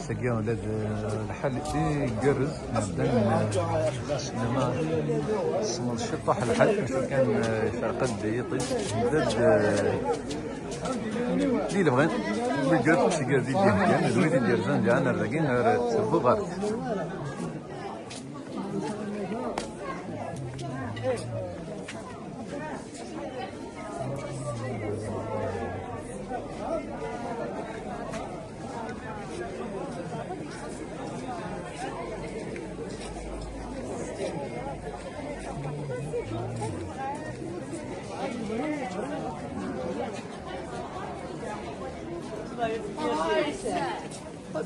سقيا ولاد الحل يقرز نبدا سينما اسمه الشطح الحل مش كان فرقد يطيب نبدا اللي بغيت بالقرد سقيا ديال كان زوين ندير زان ديالنا راكين تسبو غارت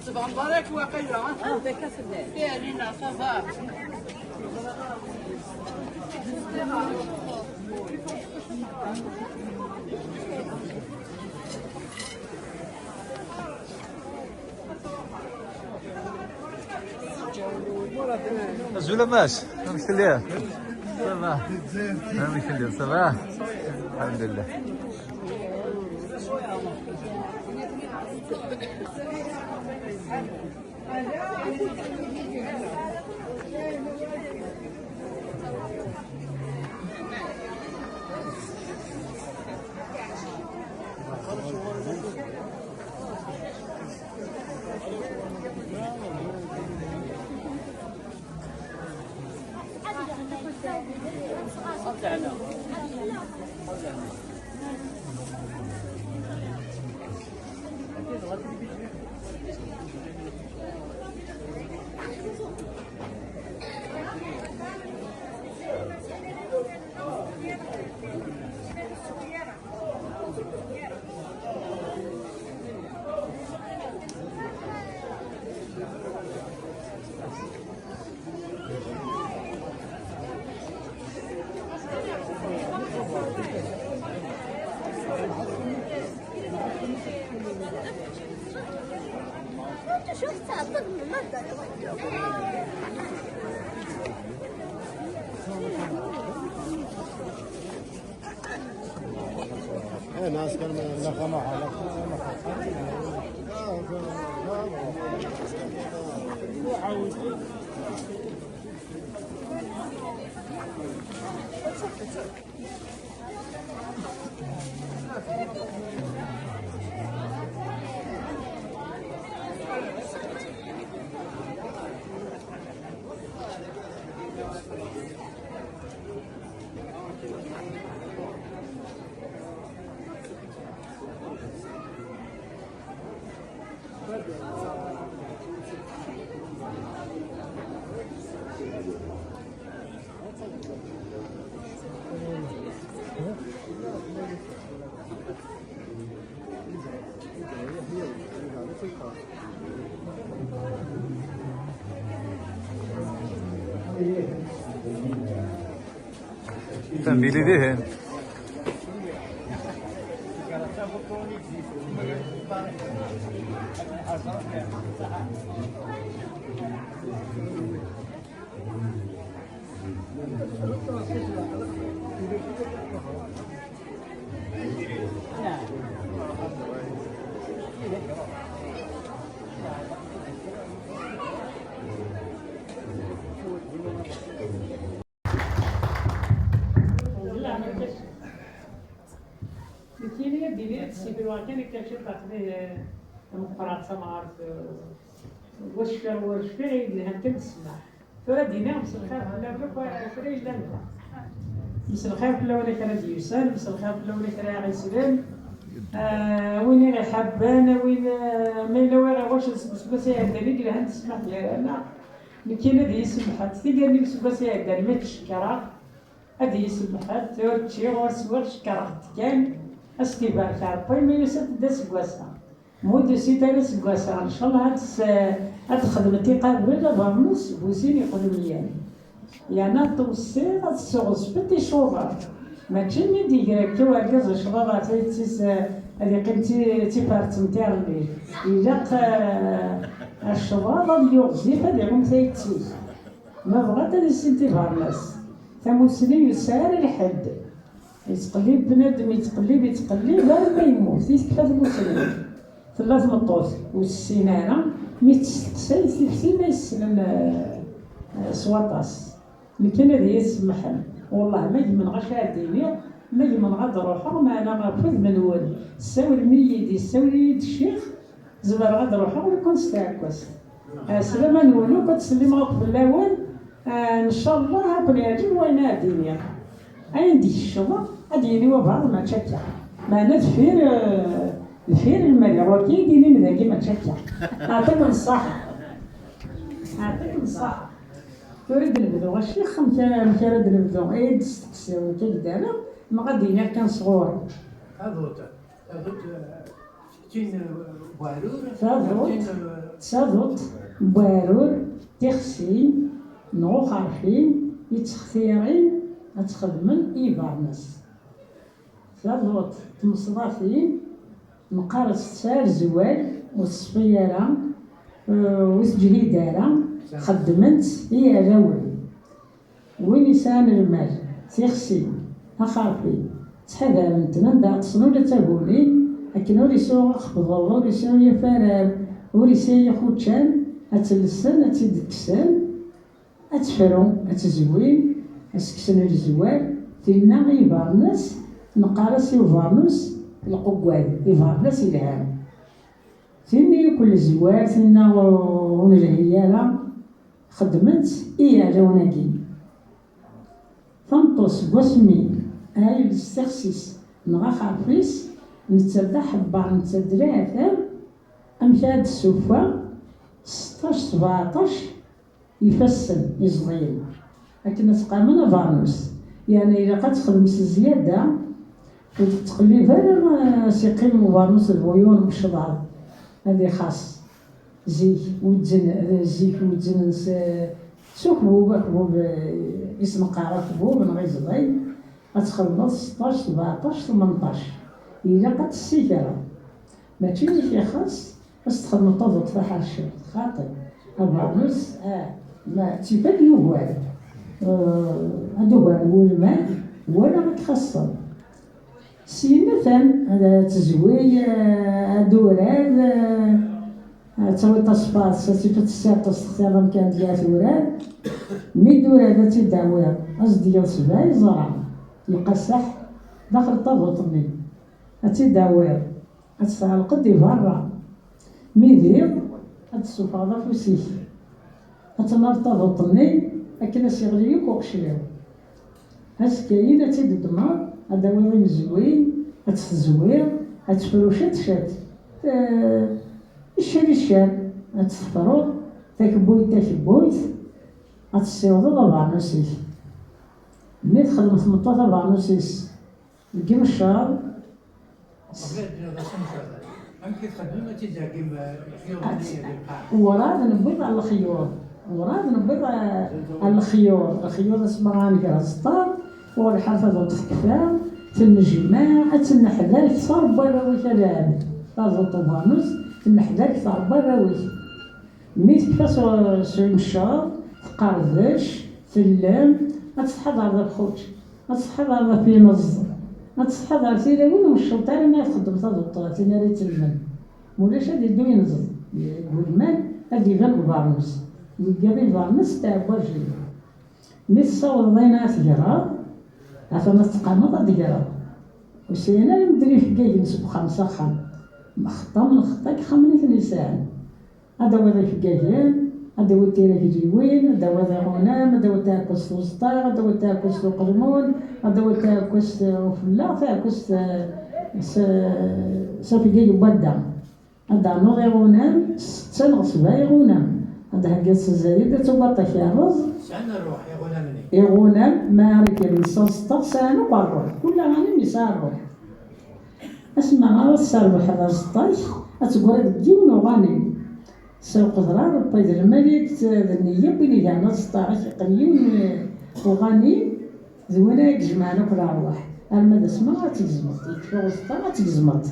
صباح مبارك واقيلا كاينين صباح زولا ماش مش ليه صباح مش ليه صباح الحمد لله ناس كان لا خماحة لا تنبيلي دهن كاين ديالي السيد الوطني كنمشي تعطيه المقرات تمارك واش فيه اللي هكا السلاح فدينا مسلخات لا بلا فري لا مسلخات لا ولا كان ديوسان مسلخات لا ولا كان غيسلام وين غير حبان وين ما الا وين واش بس يعدني كي عند السماح ديالنا اللي كاين هذه يسمحات في قال لي بس يعدني ما تشكرا هذه يسمحات تشي غوسوغ شكرا كان استيبار كاربي مي يسات داس كواسا مود سيتا داس كواسا ان شاء الله هاد خدمتي قابل فاموس بوزين يقولوا لي يعني توصي هاد السوغس بدي شوفر ماشي مي ديك كواكز شبابا تيتيس هذه قيمتي تيبارت نتاع الليل الا الشباب اليوغزي هذيهم تيتيس ما بغات هذه السنتي فارناس تموسلي يسار الحد يتقلب بنادم يتقلب غير ما يموت يتكفى المسلم لازم الطوس والسنانه مي تستقسى يسلسل ما يسلم سواطاس لكن هذه يسمح والله ما يمن غشا ديني ما يمن غاد روحه ما انا غافذ منول ساوي الميدي ساوي يد الشيخ زبر غاد روحه ويكون ستاكوس سلام نولو كتسلم غاك بالاول ان شاء الله هاكل يعجب وين ديني عندي الشغل اديني وبعض ما تشكى ما الفير المالي ولكن يديني من ذاك ما تشكى اعطيك الصحه تريد نبدو الشيخ مكان نبدو اي تستقسيو كدانا ما غادينا كان صغور هذوك تين بارور تسادوت بارور تخسين نو خارفين يتخثيرين أتخدمن إيفارنس ثلاث مصدافين مقارس تسال زوال والصفيرة وسجهيدارة خدمت هي راول ونسان المال تيخسي أخافي تحذرنت نبدا تصنوله تقولي لكن وريسو خبضو وريسو يفرر وريسو يخوتشان أتلسن أتدكسن أتفرو أتزوين أسكسن الزوال فينا غيبارنس نقارس يفارنس القوال يفارنس الهام فيني كل زوال فينا ونجهيالا خدمت إيا لوناكي فنطوس بوسمي هاي الاستخسيس نغا خارفيس نتسدى حبار نتسدى عثام أمشاد السوفا 16 17 يفسن يصغير لكن تقامنا فانوس يعني إلا قد تخدم زيادة وتقلب هذا سيقيم فانوس البويون والشباب هذه خاص زيك وتزن زيك وتزن سوق بوب اسم قارة بوب من غير زباي غتخلص 16 17 18 إلا قد السيكرة ماشي في خاص بس تخدم طوط في حاشر خاطر الفانوس ما تيبان يوال هادو والماء ولا متخصص سينا فهم هذا تزوي دوران تسوي تصفات سيفة السير تستخدم كان ديال ثوران مي دوران تيداوي ديال سباي زرع يقصح داخل الطابوطني تيداوي تسالق ديفارا مي دير تسوفاضا فوسيك تنار طابوطني لكن سيغليك وقشيو هاسكاين تيد الدمار هذا وين زوين هتزوير هتفروشات شات الشاري الشاب هتفرو تاكبويت هتسيوض البارنوسيس ملي تخدم 18 بارنوسيس نجيب الشهر وراه نبيض على الخيور وراد نبيض الخيور اسمها نقرا سطار والحافظ تخكفا تنجمع تنحذر كثر براوي كلام لازم طوبانوس تنحذر كثر براوي ميت كفاس سمشار تقردش تلم تحضر ذا الخوت تحضر ذا في نص تحضر تيلاوين والشوطار ما تخدم تضبط تناري تلمن مولاش هادي يدو ينزل يقول المال هادي يبان ببارنس يقابل بارنس تاع واجي مي تصور ضينا تقرا عفا ما تقامض هادي قرا وسينا المدري في كاي نسب 5 خام خطا من خطاك خمني في نساء هذا هو ذا في كايان هذا هو تيرا في جيوين هذا هو ذا غنام هذا هو تاكس في وسطار هذا هو تاكس في قرمون هذا هو تاكس فلا تاكس صافي كاي بدا هذا نوضي غنام تنغص باي غنام هذا هكاس الزايد تبطا فيها الرز شحال نروح يا غنامني يغنام ما عرف يلصص سانو بروح كل غنم يسار اسمع غير السربح هذا 16 اتقول تجيون وغانم سوق ضرار البيض الملك النية بيني كاع 16 قليون وغانم زوينة يجمعنا كل أرواح المدى اسمع تجزمط يكفي وسطا تجزمط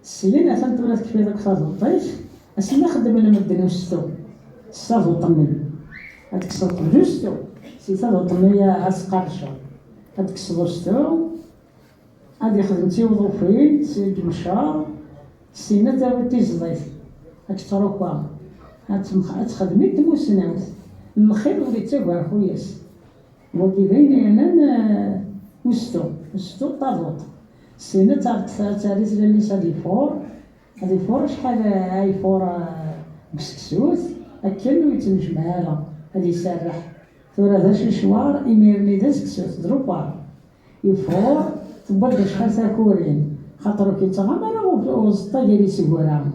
السيين أثنت ولا تكفي ذاك فاضل اسمع خدم لنا مدني وستو الصاف وطمن هاديك الصوت جوستو سيتا وطمية أسقرشة هاديك الصوستو هادي خدمتي وظروفين سيد مشار سينا تاوي تيزضيف هاك تروكا هتخدمي تموسناوت الخير ولي تاوي خوياس وكيفين أنا وستو طاغوط سينا تاريس للي سادي فور هادي فور شحال هاي فور بسكسوس أكلو يتنجمعها هادي يسرح ثورة ذا شي شوار إميرني ذا سكسوس دروبار يفور تبدا شحال تاكورين خاطر كي تغامر وسطا ديال يسكورا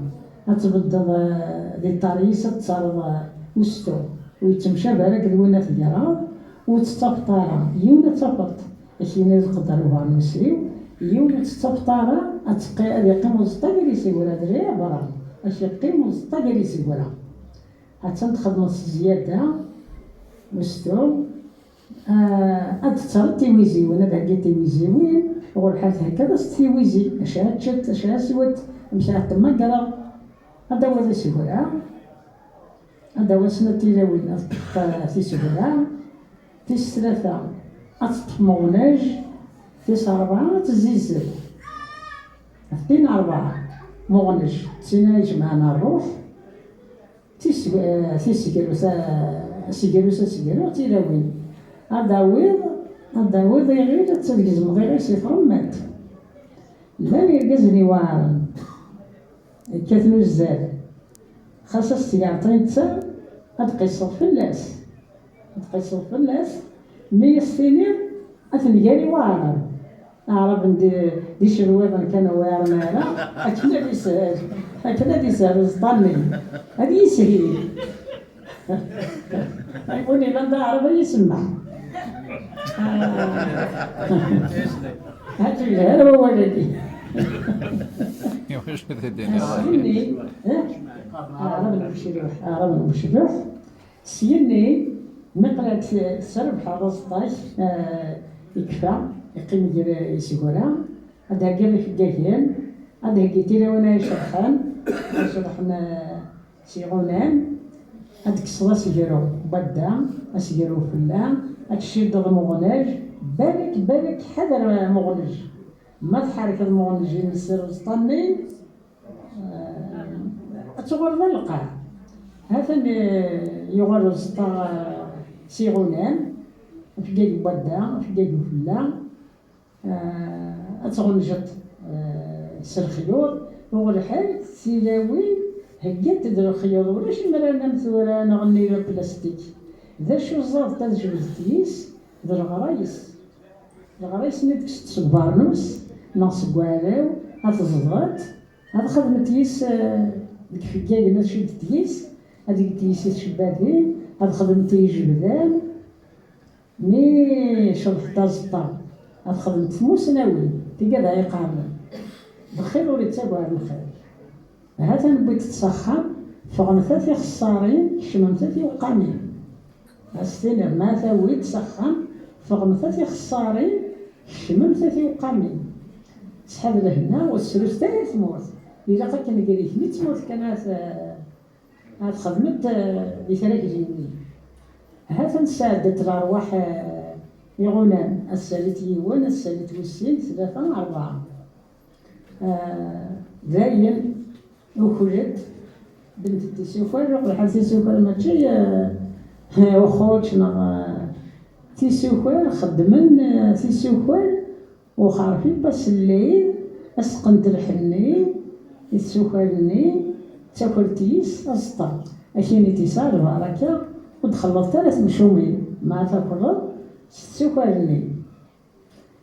غتبدل دي طاريس تصارض وستو ويتمشى بالك دوينة تقرا وتستفطر يونا تفط اشينا تقدر وغنسيو يونا تستفطر اتقي يقيم وسطا ديال يسكورا دري برا اش يقيم وسطا ديال يسكورا تخدم زيادة وستو تتصرف تيويزي وانا داكي تيويزيوين والحال هكذا ستيويزي اشا تشت اشا سوت مشى تما قرا هذا هو ذا سهولة هذا هو سنة تيلاوين في سهولة في ثلاثة أتطموناج في 4 تزيزل في 4 مغنج تيناج معنا الروح سيجيروسا تيلاوين هذا ويض يغير تتلقزم غير سيفرم مات لا يرقزني وارن كاتنو الزاد خاصة استيعطين تسا أتقيصر في اللاس 100 سنين أتنقالي وارن أعرف دي شرويضا كانوا وارن هنا أكنا بيسهل صدامي هذه يسهل يقولي لن أعرف يسمع هذا هو ولدي واش تديني سيني عرب المشروح سيني مقلة سرب حاضر 16 يكفى يقيم ديال يسيكورا هذا قال في الداكين هذا قلت له وانا شرحان سيغونان هذيك الصلاة سيجيرو بدا سيجيرو فلا هادشي ضد مغناج بالك حذر مغنج ما تحرك المغنج ينسر وسطني تغور ذا القاع هذا يغور وسط سيغونان في كاك بدا في كاك فلا أتغنجت سرخيور هو الحال سيلاوي هكا تدير الخيوط ولاش المرانا مثورا نغني له بلاستيك ذا شو زاد تجوز تيس ذا الغرايس ندك تصبرنوس ناقص كوالاو هتزغط هاد خدمة تيس ديك في كاكا ناس شد تيس هاديك تيس شبابين هاد خدمة تيس جبدان مي شرح تازطا هاد خدمة موسناوي تيقاد يقارن بخير ولي تابع بالخير هذا نبغي تتسخر فغمثا خسارين شممثا وقامين السنة ما ثاوي تسخن فغمثا خسارين شممثا وقامين شحال لهنا والسلوس تاعي تموت إلا كان قالي كي تموت كانت خدمت بثلاث جيني هذا نساعدت الأرواح يغنان السالت يوان السالت والسين 3 4 داين وخرجت بنت تيسوفر وحال تيسوفر ماشي وخوتنا تيسوفر خدمن تيسوفر وخارفين بس الليل اسقنت الحنين يسوفرني تاكلتيس اسطر اشيني تيسار بركه ودخلت 3 مشومين مع تاكل تسوفرني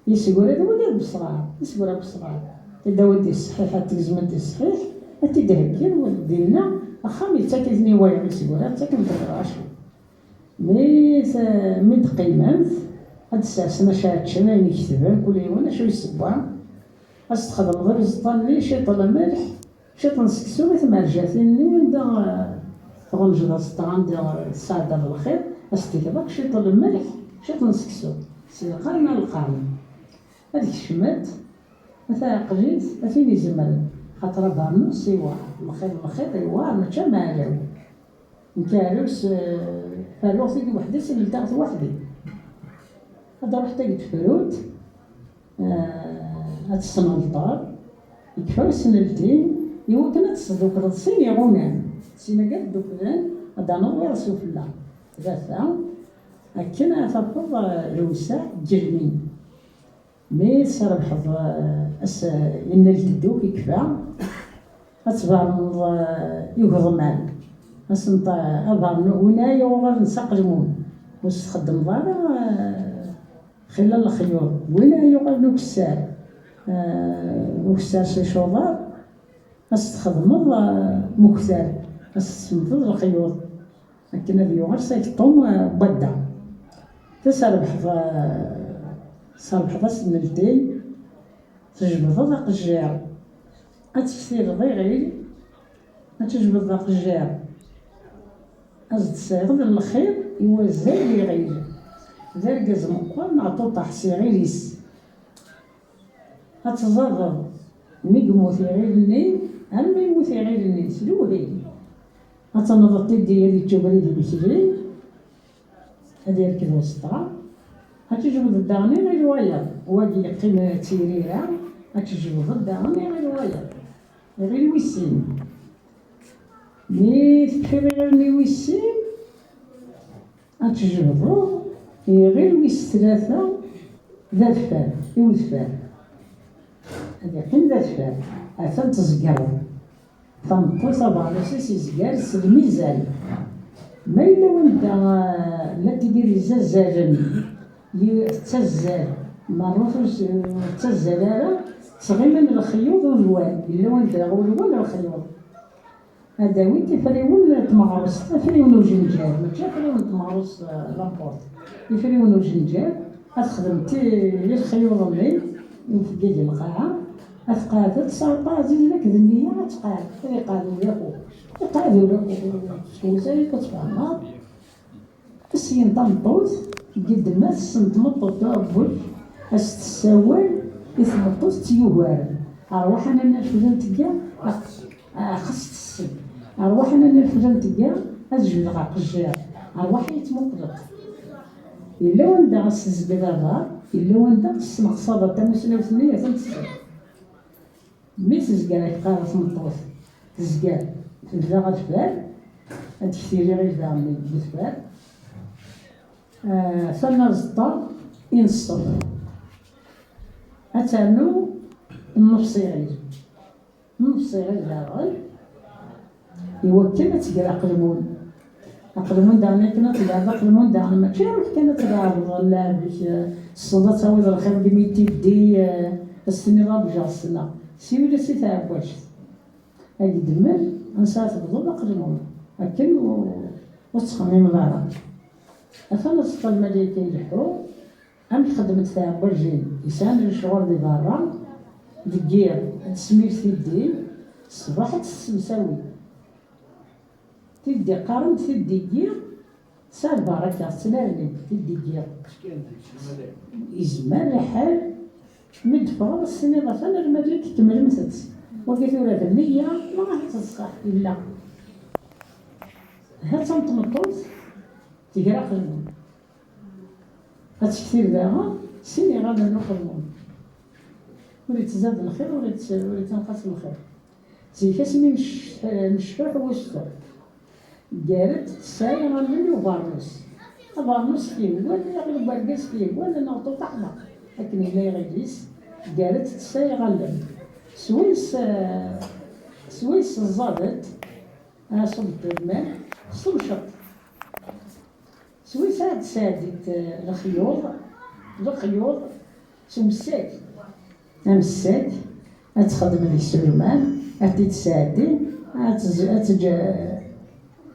يسقول هذا ولد بصغار يسقول بصغار إذا ودي الصحيح تزمنتي الصحيح أتدهكي ودينا أخامي تاكلني وايع يسقول تاكل بالراشو مي تقيمت هاد الساعة ما شناين يكتبان كل يوم شو يسبوها أستخدم غير زطاني شيط الملح شيط نسكسو ثم رجعتني دا غنجد أستغان الساعة بالخير أستيقظك شيط الملح شيط نسكسو سيقارنا القارن هذيك شمات مثلا قجيت أفيني زمل خاطر بارنو سيوا الخيط يوار ماشا مالاو نكاروس فالوغ سيدي وحدي سنلتقت وحدي هذا رحت قلت فروت هاد السنة الدار يكفاو سنلتين يوا كانت تصدوك رصين يغونان سينا قد دوكلان هذا نوير سوفلا ثلاثة هكنا تفضل الوسع جرمين مي صار بحظ ينال تدوك يكفى أتبع يغضمان أسنطا أبغى ونايا وغير نسقلمون واستخدم ضارة خلال الخيور ونايا وغير نكسار شي شوضار أستخدم مكسار أستنفذ الخيور لكن هذا يوغر سيكطوم بدا تسال بحظ سنلتين تجبد ذاك الجير أتكثير ضيغي أتجبد ذاك الجير أزد سيغد الخير يوزع لي غير ذلك زمقوان نعطو طحسي غيريس أتزرر ميقموثي غير النين أما يموثي غير النين سلوهي أتنظر تدي يدي تجبريدي بسجري هذا يركض وسطها أتجبد الدغني غير واير واجي قيمة تيريرا أتجبد الدغني غير واير غير ويسين مي تكفي غير ويسين أتجبدو غير ويس 3 ذات فار يوث فار هذا قيم ذات فار أثن تزقر تنقص بعض سيزقر الميزان ما إلا وندا لا تدير زازالا تزال مروفوس تزال صغير من الخيوط والوان إلا وندا والوان الخيوط هذا وين تفريون تمغرس تفريون وجنجال ماشي فريون تمغرس لامبورت يفريون وجنجال أخدمتي الخيوط الليل وفي القاعة أثقافت صارت زيد لك ذنية أتقال اللي قالوا ياكو قالوا لك سوسي كتفهمها بس ينطمطوت قد ما تسنطمطوت أبوي أستساوي يثمطوت تيوهار أروح أنا نرفدن تلقى خص تسب أروح أنا نرفدن تلقى أزجل غاق الجير أروح يتمقلق إلا وندا غسز بذا إلا وندا غسز مقصادة تمسنا وثنية تنسل مي تزقال يبقى تمطوط تزقال في الفاغ الفار هاد كثيري غير داعمي بالفار ثم زطا ينصف أتانو النفصيغي داغل يوكل تقرا أقلمون داعنا كنا تلعب أقلمون داعنا ماشي روح كنا تلعب ولا باش الصلاة تاوي الخير بميتي دي السني رابجا السنة سيولي سيتعب واش هاي دمر نسات بضل أقلمون لكن وتخميم العرب أثناء السطا الملكي يلحو أم خدمت ثاب وجين يسان الشغل دي برا دقير تسمير في الدين الصباح تسمساوي تدي قارن تدي سال بركة تنالني تدي يزمان الحال مدفع السنة مثلا المدرك تكمل مثلت وقيت ولاد النية ما راح تصح إلا هاد تنطمطوط تقرا قلمون هاد كثير داها سيني غادا نخدمون ولي تزاد الخير ولي تنقص الخير زي كاسمي مش هو الشر قالت ساي غنولي وبارنوس بارنوس فيه ولا غير برقص فيه ولا نغطو طحنا لكن إلا يغيس قالت ساي غنلم سويس الزابط صبت الماء صمشط سويس هاد سادت الخيوط سمساك مساك تخدم لي السلمان تسادي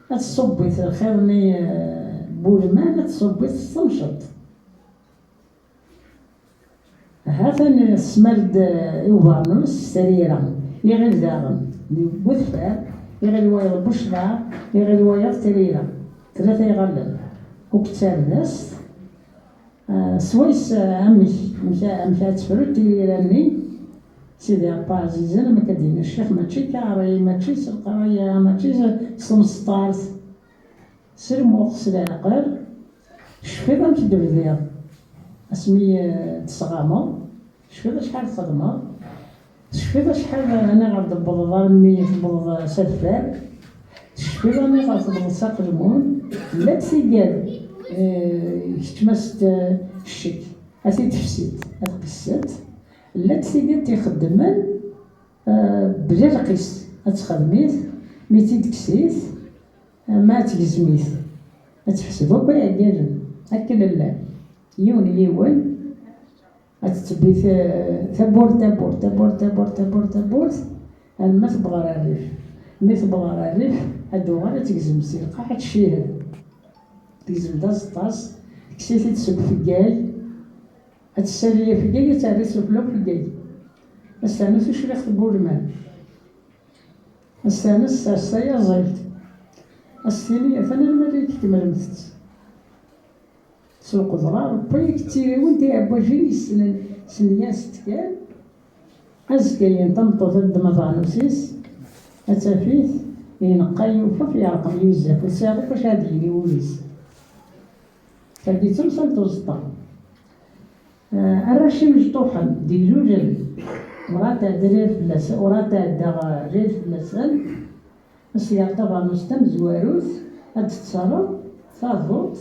تصبي خيرني بولمان تصبي تمشط هذا السمرد يوفانوس سريرا يغير داغن بوثفار يغير ويا بشرى يغير ويا سريرا ثلاثة يغلل وكتاب ناس سويس مشى تفرد تيراني سيدي عبا عزيزي أنا ما كدير الشيخ ماشي كاري ماشي سلقاية ماشي سمسطارت سير موقس العقل شفيضا كدير ديال اسمي تسغامة شفيضا شحال خدمة شفيضا شحال أنا غنضبط ضرمي تبض سفار شفيضا أنا غنضبط ساق المون لا تسيقال كتمست الشك هاتي تفسيت هاتقسات لا تسيقال تيخدمن بلا القيس هاتخدميت ميتي تكسيت ما تجزميت هتحسبو كوي عقاجن هكا لا يون هتتبي تبور ما تبغى الريف مي تبغى الريف هادو غير تجزم سيلقا حيت شيهد تجزم داز كسيتي تسوق في الجاي هتسالي في الجاي تعرسو في الجاي السانوس واش اللي خطبو المال السانوس السايا زيت السينية ثاني الملك كما لمست سوق ضرار بيك تيري وانتي عباجيني سنيان ستكال أزكاين تنطو ثد مطانوسيس أتافيث ينقى يوفا في عرقم يوزاف وسابق واش هاديني وليس فديتم سنتوسطا الرشي مجطوحا دي جوجل مرات ريف فلاسان ورات عدا ريف فلاسان السيارة طبعا مستم زواروث هاد تتصرف تفوت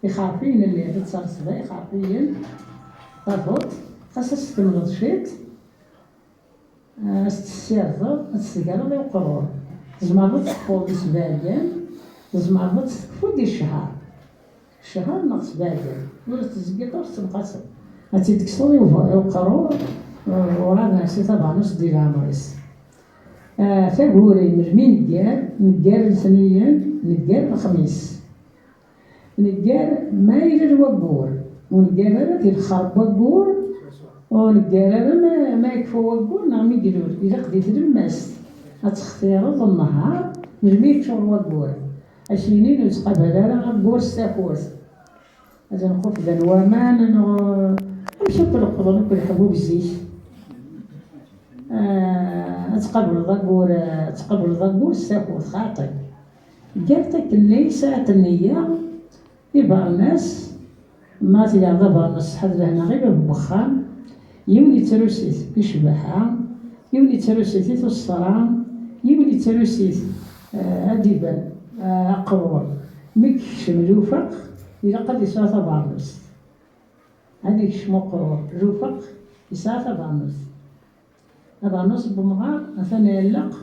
يخافين اللي تتصرف بها يخافين تفوت خاصها تمرض شيت السيارة السيارة لا يقرر زعما تحفظ سباقين زعما تكفو ديال الشهر ناقص باقين ولا تزكي طرس تنقسم هاتي تكسر يوقرو ورانا سي طبعا نص ديال عمريس فابوري مرمي نقار الثنيين نقار الخميس نقار ما يجي الوقور ونقار هذا تيخرب وقور ونقار هذا ما يكفو وقور نغمي يقولوا إذا قديت الماس هتختاروا النهار مرمي يكشور وقور عشرينين وتقابل هذا وقور السافوس هذا نقول في الوامان نمشي كل قضاء كل حبوب الزيت تقبل ضقور السافوس خاطئ قالتك اللي ساعة النية يبقى الناس ما تيعرض الناس حد لهنا غير ببخان يولي تروسيت بشبحة يولي تروسيت الصرام يولي تروسيت أديبا أقرور مكش ملوفق إذا قد يسوى طبعاً هذيك شمقرور جوفق يسوى طبعاً طبعاً بمغار مثلا يلق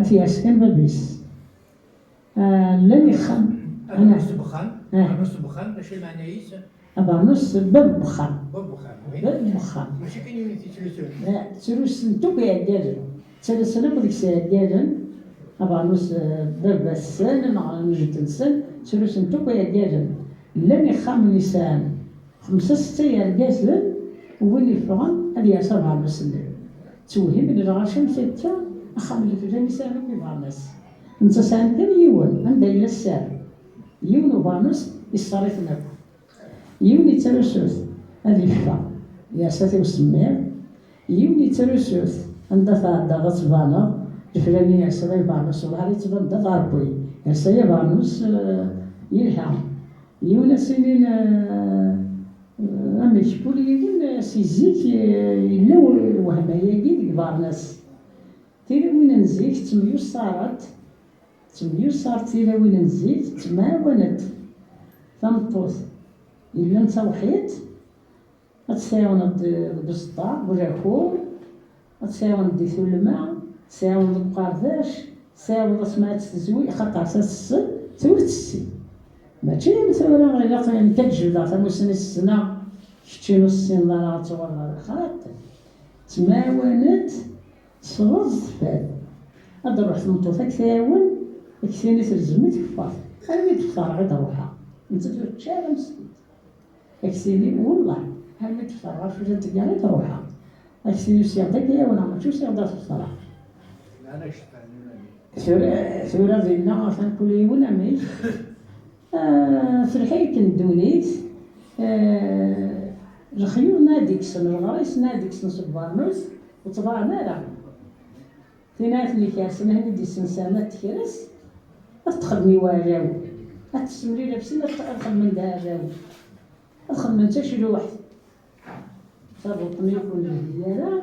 في أسكن ببيس لم يخن أنا نص بخان باش المعنيس نص باب بخان باب بخان ماشي كاين يونيتي تلوسون لا تلوسن توك يا ديالن تلوسن بديك الساعه ديالن نص باب السن نجد السن تلوسن توك يا ديالن لم يخام لسان 5-6 يرقاسن وين يفرغن هذه 7 نص توهم اللي راه شمس 6 أخام اللي في الجامع يسالك يبغى الناس انت سان كان يون عندها إلا السار يون وبانوس يصاري في نبو يون يترسوث هذه فا يا ساتي وسمير يون يترسوث عندها ثادا غصبانة الفلانية يا ساتي بانوس وهذه تبدا غاربوي يا ساتي بانوس يلحم يون سنين أما يشبولي يقول سيزيك إلا وهمايا كي بارناس تيلا وين نزيك تميوس صارت تيلا وين نزيك تماونت تمطوط إلا نتا وحيد غتساون بسطا وراكور غتساون دي ثلمة تساون القرداش تساون سمعت تزوي خاطر تسد تولد السي ماشي مثلا غير كتجبد تموسني السنة شتي نص سنة راه تورا خاطر تماونت صغز فاد هاد روح تمطوط كتاون كثيرني ترزمي تكفار خلي تفطر غير روحها انت تشارع مسكين كثيرني والله هل تفطر غير في جنتك يعني تروحها كثيرني سيادتك يا ولا ما شو سيادتك الصراحة انا شفت ثورة ديالنا عشان كل يوم نعمل في الحي كندونيت الخيول ناديكسن الغريس ناديكسن سبارنوس وطبعنا راه فينات اللي كاسن هادي دي سنسانات تكرس تخدمي واجاو تسمري لابسين تخدم من داجاو تخدم من تا شي واحد تربطني كل ديالها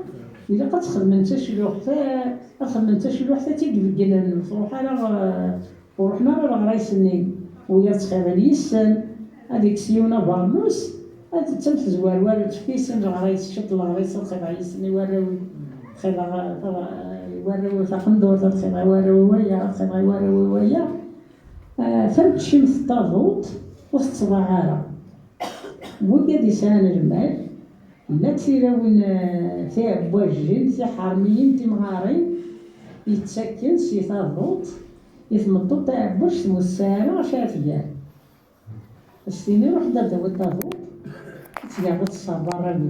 إلا كتخدم انت شي وحده تخدم انت شي وحده تيقبل نفروح على ورحنا للغرايسني ويا تخير اليسن هذيك سيونا بارنوس هاد تمت زوار تفيسن الغرايس شط الغرايس الخير يسني وراوي خير وراوي فقندور تخير وراوي ويا خير وراوي ويا فمتشي الطاغوت وسط صباعها وقد يسان المال لا تيراون تاع بواجين تاع حرميين تمغارين يتسكن سي ثابوط يثمطو تاع باش تمسالة شافية السيني روح دابا الطابوط تلعبت الصبار راني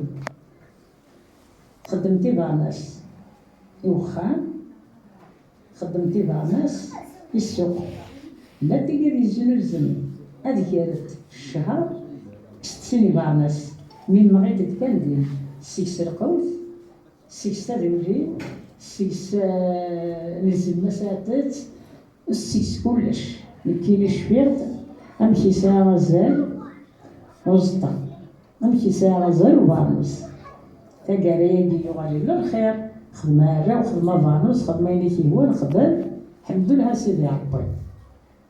خدمتي باناس يوخان خدمتي باناس السوق لا تقدر يزن هذيك كانت الشهر ستيني باناس من مغيت كان دين سيكس القوس سيكس الرجل سيكس نزل مساتت سيكس كلش مكيلي شفيرت امشي ساعة غزال وسطا امشي ساعة غزال وفانوس تقاريدي يغالي للخير خدمة را وخدمة فانوس خدمة اللي كيهوان خدم الحمد لله سيدي عباي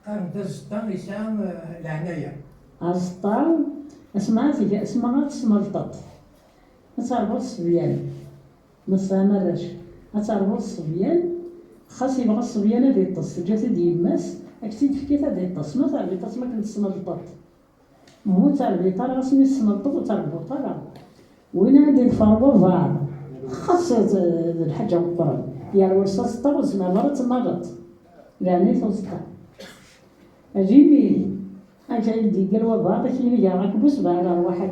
قال دا السلطان يسام العناية السلطان اسمعتي اسمها تسملطط أتعرف الصبيان ما سامرش أتعرف الصبيان خاص يبغى الصبيان هذا يطص جات ديماس أكتي تفكيت هذا يطص ما تعرف يطص ما كنت تسملطط مو تعرف يطار راسني تسملطط وتعرف بطارة وين هذه الفاروة فار خاص الحاجة مقرن يا الورصة تطوز ما مرت يعني توسطا أجيبي أجي عندي قالوا بعض كي يجي راك بوس على واحد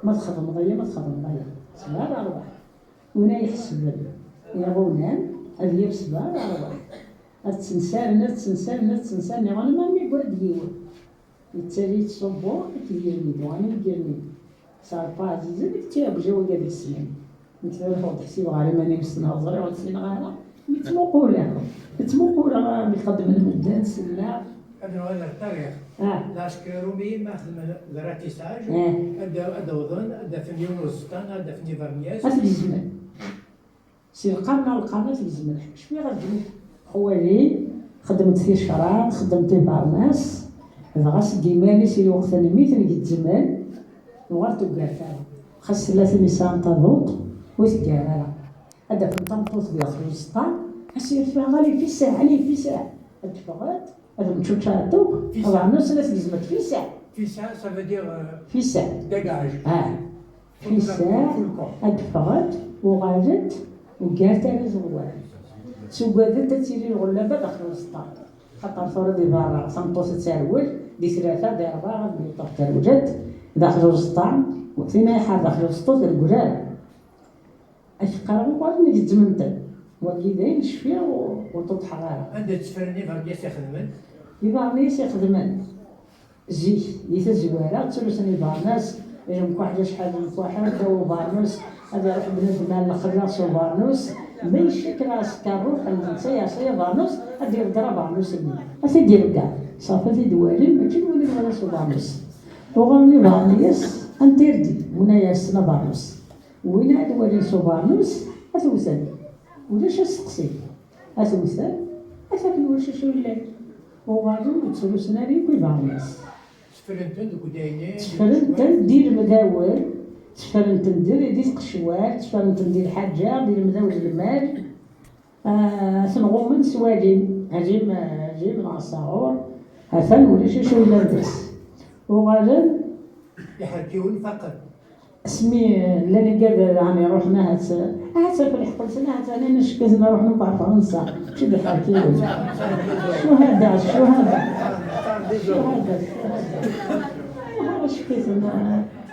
ما تخدم ضيا سبار على واحد ونا يحسب يا غونان هذه بسبار على واحد تنسان وانا ما ميقعد ديوان بالتالي تصبو كيديرني وانا نديرني صار عزيزة بكتاب جاوا هذيك السنين مثل الفوضى تحسيب غالي ماني مسنا وزري وتسين غالا متموقولة بيخدم المدان سلاح هذا التاريخ لاشكروبي ما خدم الراتيساج هذا وظن هذا في اليوم السلطان هذا في نيفرمياس في الزمن سير قرنا في الزمن شويه غادي خوالي خدمت في شران خدمت في بارناس هذا غاس ديماني سير وقت انا ميتني قد زمان وغارتو كارتا خاص 3 نيسان تضوط وثقارا هذا في الطنطوط ديال السلطان اسير فيها غالي في ساعه في ساعه التفاغات هذا متشوتشاتو طبعا الناس لازمت في ساعه ça veut dire في ساعه dégage في ساعه التفاغات وغادت وقالت على زوال سوقات تتيري الغلابه داخل السطح خاطر صورة دي برا سنطوس تساروج دي 3 دي 4 غادي يطرح تاروجات داخل السطح وفينا يحار داخل السطوط الرجال اش قرروا قالوا نجي تمنتن وكيداين شفيا وتضحى غيرها. عندها تفرني فرديس يخدمن. يبارنيس يخدمن زيت ديتا زوارة تلوسني بارناس يجم كواحد شحال من واحد داو بارنوس هذا يروح بنادم الخلاص وبارنوس ماشي كراس كاروح النساء سي بارنوس هادي يضرب بارنوس هادي دير كاع صافي في دوالين ماشي نولي بارنوس وبارنوس وغني بارنيس انتردي ونايا السنة بارنوس وين هاد دوالين سو بارنوس اتوسل ولاش استقسي اتوسل اتاكل واش شو الليل وغادي تسولسنا لي كي بارنيس تفرنتن دوك داينين. تفرنتن دير مداول تفرنتن دير يدي قشوات تفرنتن دير حاجة دير مداول المال تنغو من سواجين هجيم العصاور هفن ولاش شو لاباس وغادي يحركيون فقط. اسمي لاني قاعد راني رحنا هات في الحقل سنة هات انا نشكزنا رحنا مع فرنسا شو اللي حكيت شو هذا شكيت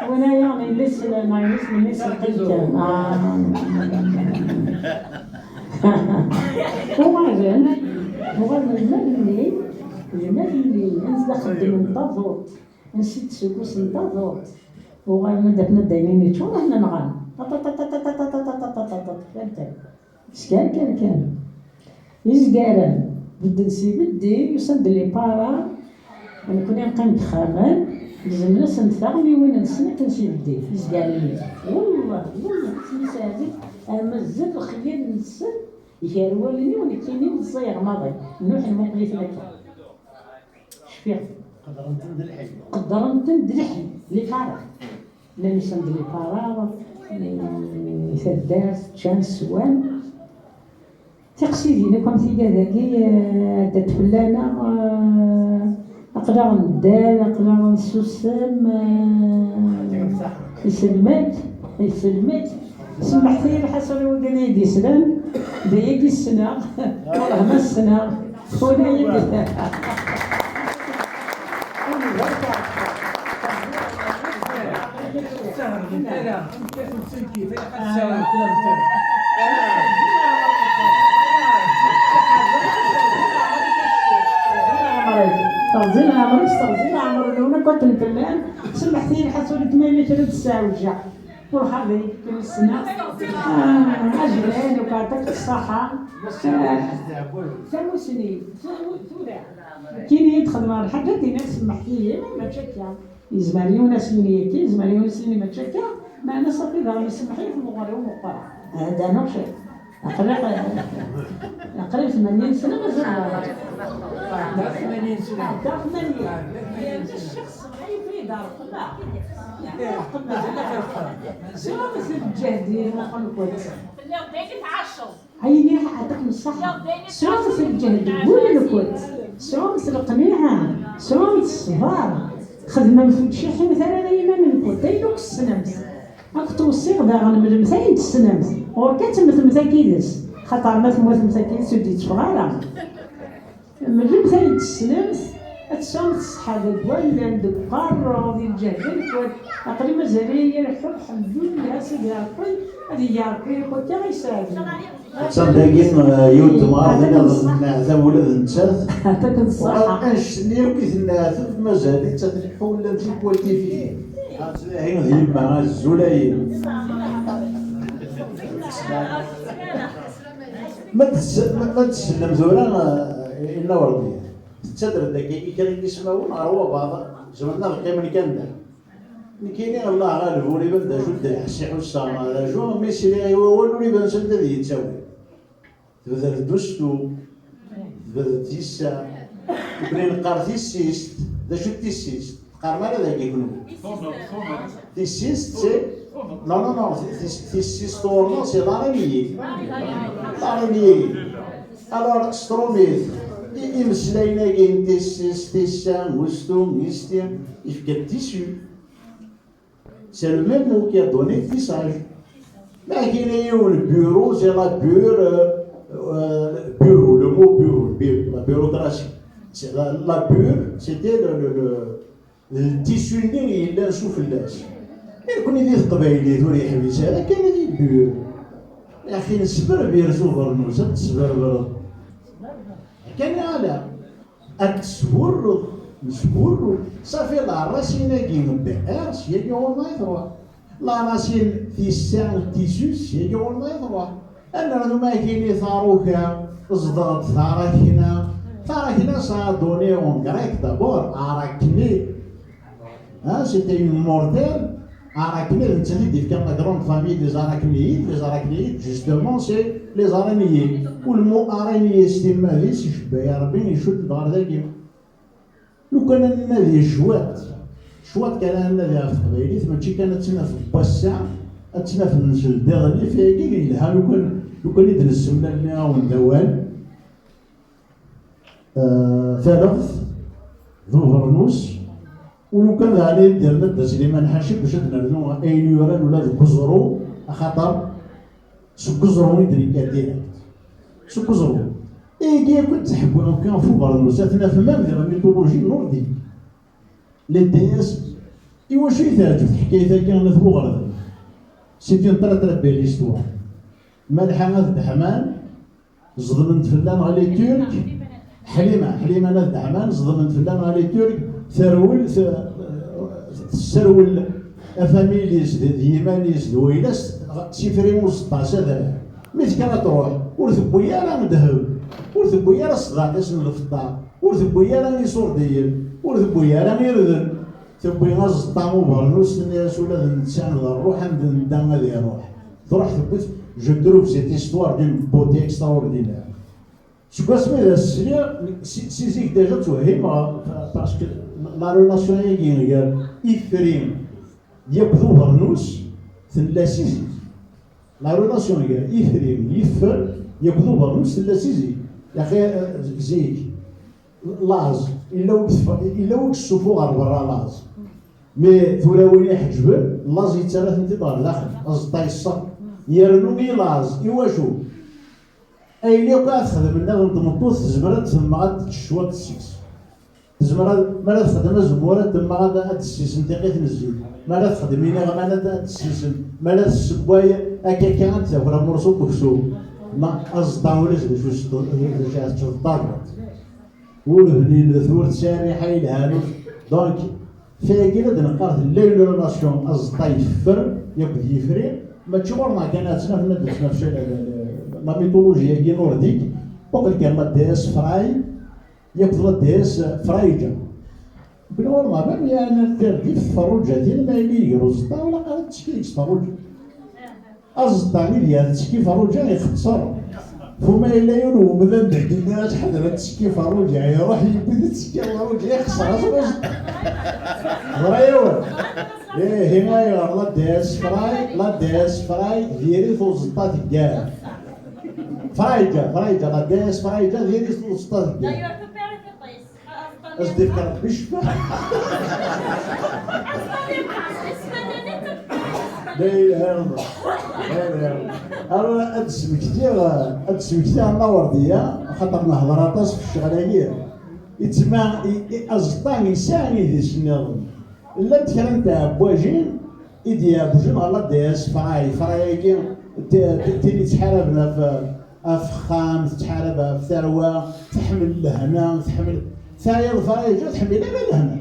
وانا يعني لسه ما لسه قلت وغادي المال اللي نزل خدم نتاضوط نسيت سكوس نتاضوط وغادي ندفنا دايرين شو رانا نغني كان يزقارن بدي يصد لي بارا انا كنا نقيم بخامان لازم ناس نثغني وين نسني كنشي بدي يزقارن والله سميتها هذيك مازال الخيال نسن يهرولني ولكني نصيغ ماضي نروح المقليت لك شفيق قدرت ندلحي لي بارا لا نسند لي بارا ثدات تشان سوان تقصيدي كون في كذاكي دات فلانة أقدر ندار أقدر نسوسم يسلمت سمحتي الحسن ودني دي سلام دايك السنة والله ما السنة ولا يدي تغزيل عمر لونا كنت نتلان سمحتي لي حسولي 8 ساعة ورجع والحظ كل السنة أجرين وكاتك الصحة ثلاث سنين كاين يدخل مع الحاجة دي ناس سمحتي ما تشكى يزماليون ناس منيتي يزماليون ناس اللي ما تشكى ما أنا صافي ضرني سمحي في المغرب ومقرع هذا نوشي أقرب 80 سنة مازال 80 سنة. 80 الشخص في دار قبة يعني قبة شنو مثل الجهد ما قلت لا بديك تعشوا هيني عطاك الصحة شنو مثل الجهد قول الكوت شنو مثل القنيعة شنو مثل الصبار خدمة مثل شي حين مثلا أنا يمان الكوت دايلوك السنامس راك توصيق داغا من مثلا السنامس وكاتم مثل كيدس خاطر مثل كيدس وديت صغيرة من مثلا السنامس الشمس الصحة الدوال اللي عندك قارة ديال الجهد أقل مزالية الحب الحمد لله سيدي ربي هذه يا ربي خوتي غيساعدني تصدقين يود مارضين نعزم ولاد نتاث يعطيك الصحة انشني وكيف نعزم مزالي تتلحو ولا في كوالتي فيه هين ذي مع الزلايين ما تسلم زورا إلا وردية تدر داكي كان يسمعون هو بعض زماننا بقي من كان كاينين الله غالب ولي بدا جود الحسيح والصامة جو ميسي هو اللي بان سند ذي يتساوي تبدا دوستو تبدا تيسا وبنين قارتيسيست دا شو تيسيست قار مالا ذاك يكونوا تيسيست سي نو تيسيست طورنو سي لاريميي alors ستروميث يمسلاينا كاين تيسا موستو ميستي يفكا التيسيو c'est le même mot qui a donné tissage. Mais il y a eu le bureau, c'est la bureau, le mot bureau, la bureaucratie. La bure, c'était le tissu اللي لا نشوف الناس. كون يدير قبايلي ذوري حبيس هذا كان يدير بور. يا اخي نسبر بيرزو برنوس تسبر برد كان على اكسبر نسبر صافي لا راسينا كي نبيع سي والله يطرح لا راسين في الساعه تيسوس سي والله يطرح انا ما كاين ثاروكا صدات ثاراكنا سا دوني اون غريك دابور اراكني سيتي اون مورتيل اراكني نتسني ديك كان غرون فامي دي زاراكنييت جوستومون سي لي زارانيي والمو ارانيي ستيما ليس يشبه يا ربي يشد دار ذاك لو كان نادي شوات كان نادي في قبيليت ماشي كانت تسنى في باسا تسنى في النسل داغلي فيها كي لها لو كان يدرس لنا وندوال ثالث ذو برنوس ولو كان عليه ديالنا دا سليمان حاشي باش نردو اين يوران ولا كزرو خاطر سكزرو يدري كادير سكزرو كي كنت تحبوا كان فو برنوس اثنا في مام ديال الميثولوجي النوردي لي دي اس ايوا شي تعجب حكايه كان ثبو غرض سيتي نطرا بها ليستوار مالحه غاد دحمان زضمنت فلان غالي ترك حليمه ناس دحمان زضمنت فلان غالي ترك سرول افاميليس ديمانيس دويلاس سيفريمون 16 هذا ملي كانت تروح ورثبويا راه مذهب ورثبويا راه صداقيس من الفطار ورثبويا راه يصور ديال ورثبويا راه يردن ثبوي غاز طامو برنوس الناس ولا الانسان الروح عند الدم غادي يروح تروح ثبت جو تروف سيت هيستوار دون بوتي اكستراوردينير شكون سميتها السريه سيزيك ديجا توهم باسكو لا ريلاسيون هي قال افريم يبدو برنوس ثلا سيزيك لا ريلاسيون قال افريم يفر يبدو برنوس ثلا سيزيك يا اخي زيك لاز الا وك السفو غير برا لاز مي ثولا وين يحجبل لاز يتسالف انت دار داخل اصداي الصق يرنوني لاز ايوا شو اي اللي وقع تخدم لنا غنضمطوس زمرات تما غاد تشوا السيس زمرات ما لا تخدم زمورات تما غاد السيس انت غير تنزل ما لا تخدمينا ما لا السيس ما لا السبوايه هكا كانت ولا مرصوب وكسو ما اصدع ولا شو الضرب والبنين ثور ساري حيلها له دونك فيها كي نقرا الليل ريلاسيون اصدع يفر يبدا يفري ما تشورنا كانتنا في ندرسنا في لا ميثولوجيا كي نورديك وقال كان لا دي اس فراي يبدا لا دي اس فرايجا بالنورمال يعني تردي في فروجه ديال ما يلي رزطا ولا قالت تشكي فروجه اصدعني ديال تشكي فروجه يختصر فما الا ينو مثلا دينا شحال دابا تشكي فروجه يروح يبدا تشكي فروجه يخسر راسو رايو هنا لا دي اس فراي ديري فوزطات كاع فرايجا لا دي اس فرايجا ديري فوزطات كاع أصدق كربش لا إله إلا الله لا إله إلا الله أنا أدسم كتير النوردية خاطر نهضر في الشغلانية يتسمى أصدقاء إنساني دي السنة إلا تكلم تاع بواجين إديا بوجين غالا دي اس فراي تيني تحاربنا في فخام تحاربها في ثروة تحمل الهنا تحمل ثايا الفرايجة تحملها من الهنا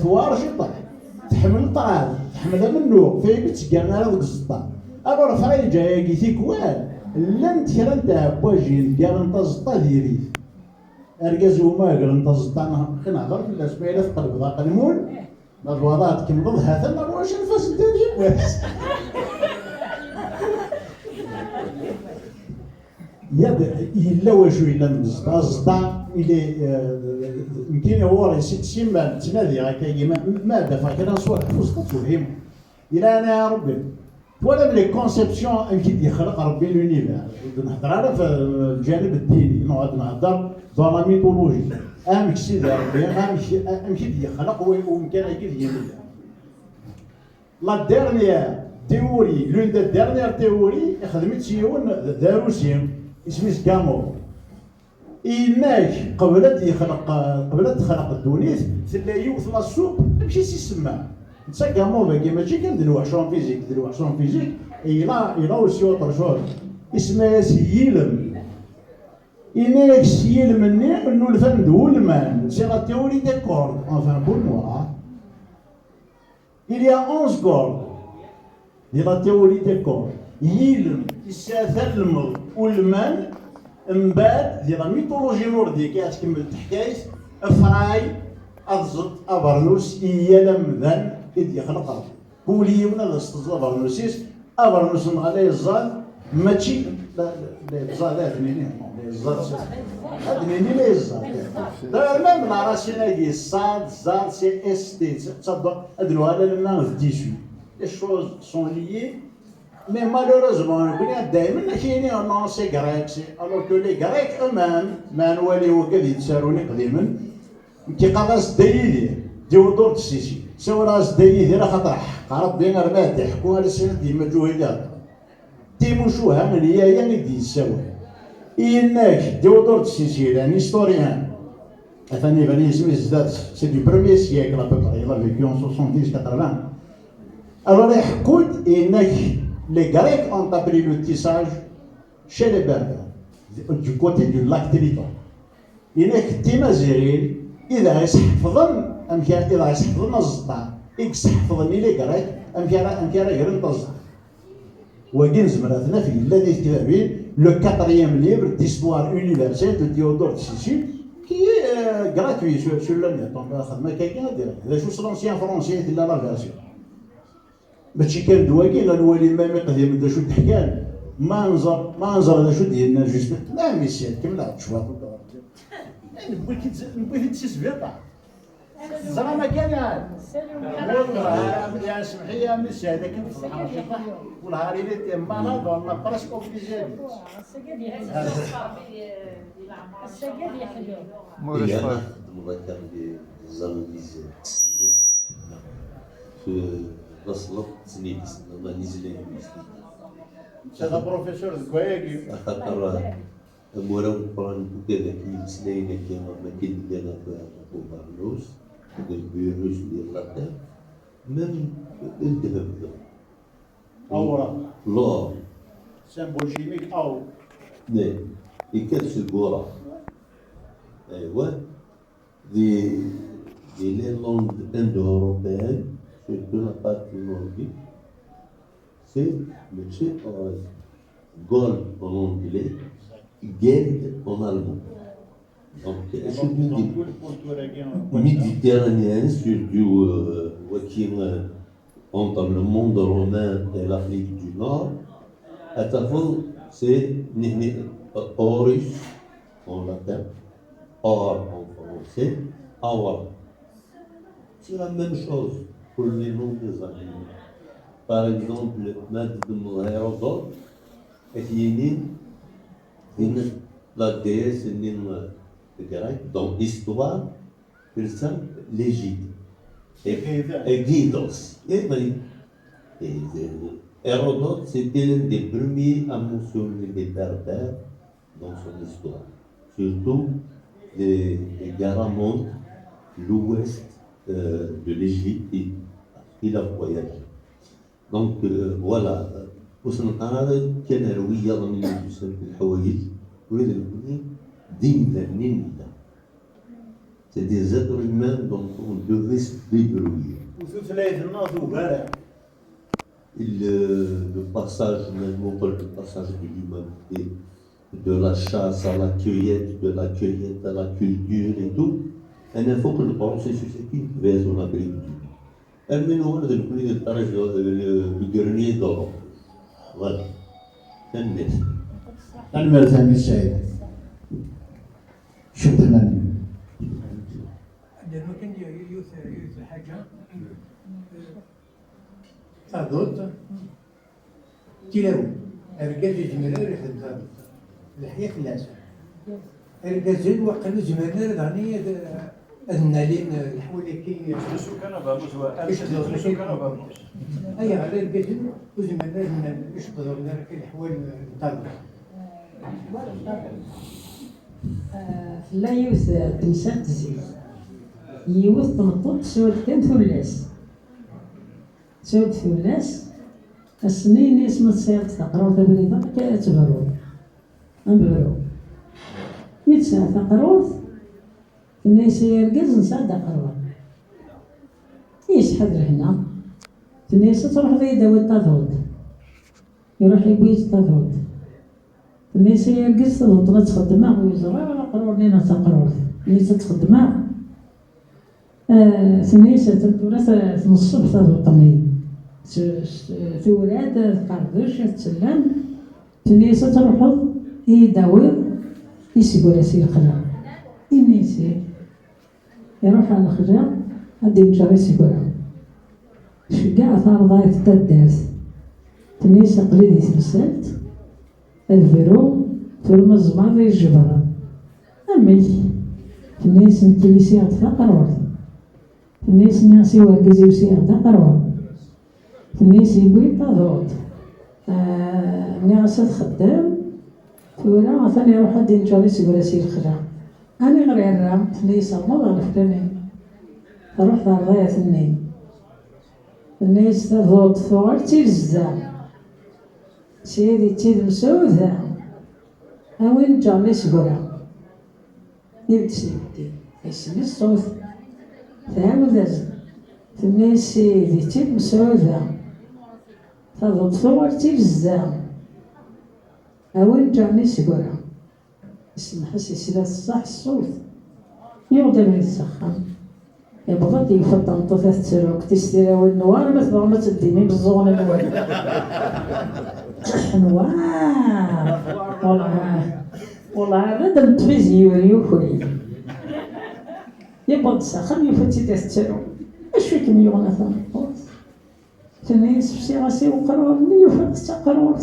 ثوار شطح تحمل الطراد تحملها من النور في بتسقانا هذاك الزطان أبا الفرايجة ياكي تيكوال لن تكرا تاع بواجين قال انت زطا ديري أركزو ما قال انت زطا كنهضر في الأسبوع في قلب ذاك المول الوضعات كم هذا ما واش الفاس الدنيا واس إلا واش إلا الصداع إلى يمكن هو سيما تنادي هكا ما دفع كذا صور فوسطة تفهم إلى أنا يا ربي ولا من الكونسيبسيون يمكن يخلق ربي لونيفير نهضر على في الجانب الديني نقعد نهضر dans la mythologie أهم شيء ربي أهم شيء يخلق ويمكن يكيد يمد لا ديرنيير تيوري لون دو ديرنيير تيوري خدمت شيون داروسي اسمه سكامو إناك قبل تخلق الدونيس تلا يوث لا سوق ماشي سيسمى سكامو باقي ماشي كان دير وحشون فيزيك إلا وسي اوتر شوز اسمها يلم. إنك يلمني إنه الفن دول man. C'est la théorie des cordes. Enfin, pour moi, il y a 11 cordes. C'est la théorie des cordes. يلم يسافلم والمان من بعد ديال الميثولوجي النورديك كتكمل الحكايه افراي ازط ابرنوس يلم ذن اذ يخلق ربي كولي ولا الاستاذ ابرنوسيس ابرنوس عليه الزاد ماشي لا الزاد هذا منين الزاد هذا منين الزاد دائما مع راسنا دي الصاد زاد سي اس تي تصدق ادلو على لنا في 18 les choses sont liées. Mais malheureusement, non, c'est grec, alors que les Grecs eux-mêmes, Manuel وكذا يتساروني قديما كي قراص دايدي ديودور السيسي سوراس دايدي راه خطر قرب بين ربات يحكوا على السنه ديما جوهيلات تيموشوها من هي يعني دي السوا إنك ديودور السيسي يعني هيستوريان ثاني بني اسمه زاد سي دو بروميير سيكل ا بو بري لا فيكيون 70 80 alors يحكوا إنك les Grecs ont appris le tissage chez les Berbères, du côté du lac Télipa. إنك تيمازيغيل إذا يسحفظن إذا يسحفظن الزطان يسحفظني لي Grecs أمكان يقرن الزطان. وكين زمراتنا في الذي كتابين le 4e livre d'histoire universelle de Théodore de Sicile qui est gratuit sur le net. Donc خدمة كاين ديريكت. هذا شو l'ancien français ديال لا فيرسيون. ماشي كان دواكين الوالي المامي قديم دا شو تحكان ما نزر هذا شو ديالنا جوست لا ميسيال كمل شويه نبغيك تسبيطا زعما ما كان والله يا سمحي يا ميسي هذاك والهاري اللي ما نهضر والله براسك اوبليجي السجاد يحلو مولاش فايق المذكر للزرميز في نصلت سنين الله نزل هذا بروفيسور كويكي خاطر مولاو القران كذا كي سنين كما ما كاين ديالنا في بارلوس الفيروس ديال لاطير من الذهب أورا لا سامبول شيميك أو لا يكتش الكورة ايوا دي لي لونغ اندو-européennes surtout la partie nordique, c'est le chef gold en anglais, geld en allemand. Donc, méditerranéen, surtout qui entre le monde romain et l'Afrique du Nord, à Tafel, c'est Horus en latin, or en français, Awa. C'est la même chose pour les noms des animaux. Par exemple, Hérodote est la déesse grecque dans l'histoire, par exemple, l'Égypte. Et Gaidos. Hérodote, c'était l'un des premiers à mentionner les Berbères dans son histoire. Surtout les Garamontes, l'ouest de l'Égypte et il a voyagé. Donc voilà, وصلنا كان روية ضمن يسمى الحوايج ولاد الكوني ديما نيندا. C'est des êtres humains dont on devait se débrouiller. وثلاث الناس وبارع. Le passage, même le passage de l'humanité, de la chasse à la cueillette, de la cueillette à la culture et tout. أنا فوق البروسيسوس أكيد فاز ولا بريد. المن هو هذا الكل يترجى الجرني دور. voilà. تنميت. تنميت ثاني السيد. شو تمني؟ عندما كان يوث حاجة تاضوت تلاو الرجال الجميلة يخدم الحياة لازم الرجال وقالوا زماننا رضاني النالين الحوالي كي أي على الرجال وزماننا يشتغلوا لنا كي الحوال طالب لا يوث تمساق تزيد يوث تنطط سواد كان ثلاث سواد ثلاث السنين اسمها سيارة تقرأ تبريدة كتبرو نبرو 100 ساعة تقرأ الناس يرقز نساعد قرأ يشحذ هنا الناس تروح ذي داوي التضوط يروح يبيت التضوط الناس يرقز تضوط لا تخدمها ويزرع ولا قرور لينا تقرور الناس تخدمها الناس تنتولا تنصب تضوط مي تولاد تقردش تسلم الناس تروح يداوي يسيقوا راسي الخلا الناس يروح على الخلا غادي يمشي يسيقوا شقاع ثار في الدارس الناس قليل يتمسلت الفيرو في المزمار ديال الجبرة أمي الناس نكليسي غتفا قرور الناس ناسي ورقزي وسي غدا قرور الناس يبوي تضوط ناس تخدم ولا ثاني يروح غادي يمشي يسيقوا راسي الخلا أنا غير الرام الناس ما غلفتني روح ضايع ثنين الناس تضوط ثوار تيرزا سيدي تيد مسودة أوين جامي سقرا يبدي سيدي يسمي الصوت ثامو ذازن الناس سيدي تيد مسودة تضوط ثوار تيرزا أوين جامي سقرا يسمح سيدي الصح الصوت يغدى من السخان يبغض يفضل طفات تسروك تستيرا والنوار ما تبغى ما تديمي بالزغن النوار نوار والله هذا التفيزي يوريوكوي يبغض سخن يفتي تسترو اش فيكم يغنى ثاني تنيس في سي غاسي وقرور مي يفرق تقرور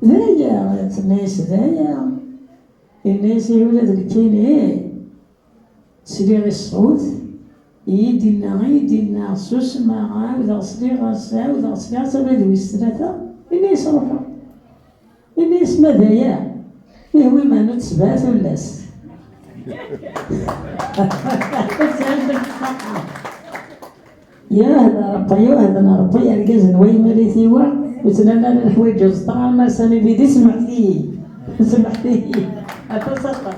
ذايا تنيس ذايا الناس يولد الكيني سريع الصوت يدينا سوس ما عاود غسلي غسا وغسلي غسا بدوي الثلاثة الناس روحو الناس مذايا ويهوي ما نتسبات ولاس يا هذا ربي وهذا ربي الجزن وين مريتي وا وتنانا الحوايج الصطار ما سامي بيدي سمحتي أتصدق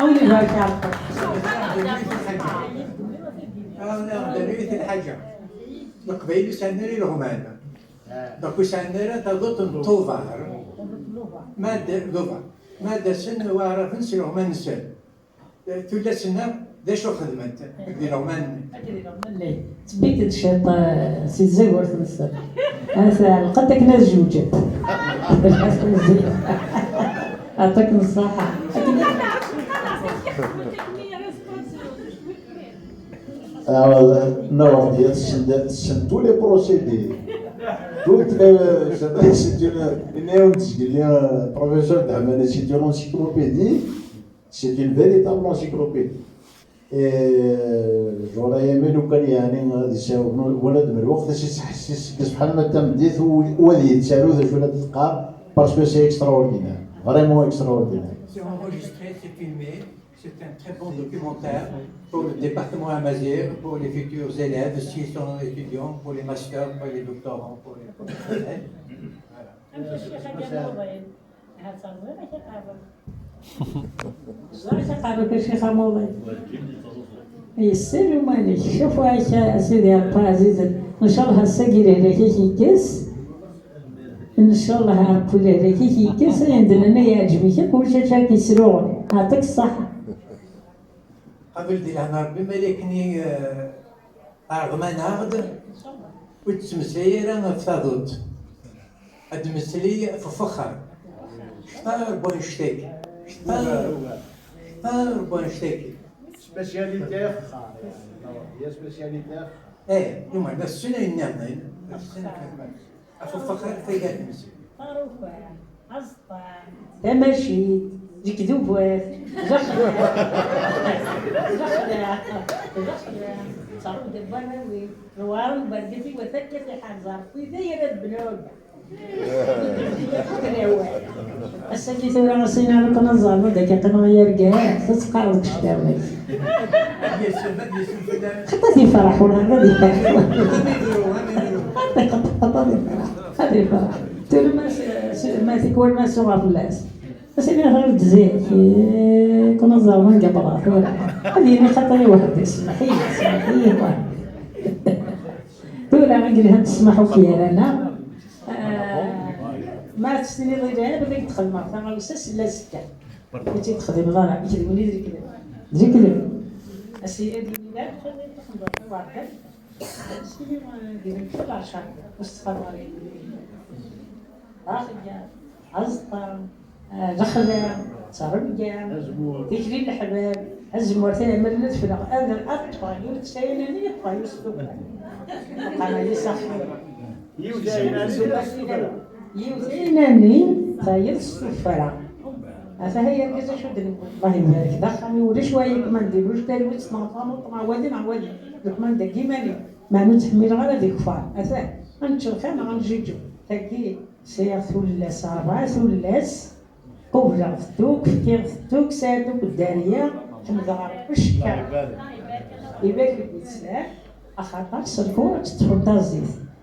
أولي بارك عليك أنا دنيت الحاجة نقبيل سنري الغمان دكو سنري تضط نطوفار مادة سن وعرف نسي الغمان سن تولى سنة ذا شو خدمت دي الغمان لي تبيت تشيط سي زيور تنسى هذا لقيتك ناس جوجت أعطيك الصحة Non, c'est tous les procédés. Toutes les professeur d'Ahmed, c'est une encyclopédie, c'est une véritable encyclopédie. Et j'aurais aimé لو كان يعني غادي يساوبنا الولد من الوقت يحسس بحال ما تمديت وولي يتسالو ذا شو لا تلقى باسكو سي اكستراوردينير فريمون اكستراوردينير. C'est enregistré, c'est filmé, c'est un très bon documentaire pour le département Amazir, pour les futurs élèves, s'ils sont étudiants, pour les masters, pour les doctorants, pour les professionnels. يسير مالك شوفوا يا سيدي العزيز ان شاء الله السجل هذاك يكيس ان شاء الله هاكل هذاك يكيس عندنا يعجبك كل شيء كيسرون يعطيك الصحة. قبل دي انا ربي مالكني ارغمان عقد وتمسير انا فاضوت ادمسلي في فخر شطار بونشتيك شطار بونشتيك سبيسياليتي فخار هي سبيسياليتي ايه يوم على السنه ينام السنه في فخر في قاعد نمسي تمشي ديك دوبوات زخرة صاروا دبانا روارو بردتي وثكتي حنزار في دايرة بنوب السكي ثورة غسينا لك نظر ودك قنغير قاع تتقارب كشتاوي خطتي فرح ولا غادي فرح خطتي فرح هذه فرح تقول ما تكون ما سوى في الناس بس أنا غير تزيد كنا زارون قبلات ولا هذه أنا خطري واحد اسمحي واحد تقول أنا قلها تسمحوا فيها لنا ما تستني ضيعها بدك تدخل مرة ما بس لا سكر كنتي تخدم غير يكذبوني دري كذا السيدة لا تخدم واحد السيدة ما ندير كل عشان مستقبلي راخية عزطة دخلة صربية تجري الحباب الزمور ثاني مرنت في هذا الأطفال يتسايلني يبقى يسلوك أنا يسخر يوزينني فايد السفرة فهي ركزة شو دني الله يبارك دخلني ولا شوية كمان نديروش داري وش نطعمو طمع ودين عودي كمان دقيماني ما نتحمل غير هذيك فار أثا نشوف خير غنجيجو تاكي سيرثو للسارات وللاس قبل فتوك كير فتوك ساتوك الدارية حمد غارب الشكار يبارك لك بالسلام أخاطر سركو تتفضل الزيت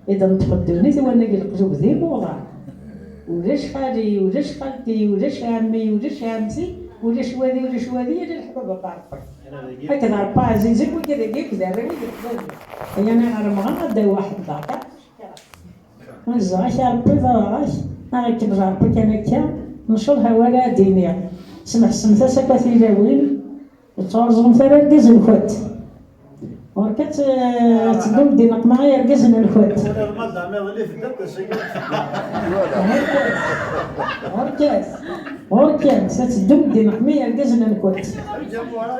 إذا تفضلوني وانا قلقلوب ذي موضع ولاش خالي ولاش خالتي ولاش عمي ولاش عمتي ولاش وادي ولاش وادي أنا الحبابة بعرفك هكذا ربا عزيزك وكذا كيف ذا هي أنا على مغنى واحد ضاقة ونزغاش ربي ضاغاش أنا كيف ربي كان هكا نشرها ولا دينيا سمح سمثا سكاتي لاوين وتورزم ثلاث ديز الخوت وركات تدوم دينك معايا ركزنا الخوت وركات ستدوم دينك معايا ركزنا الخوت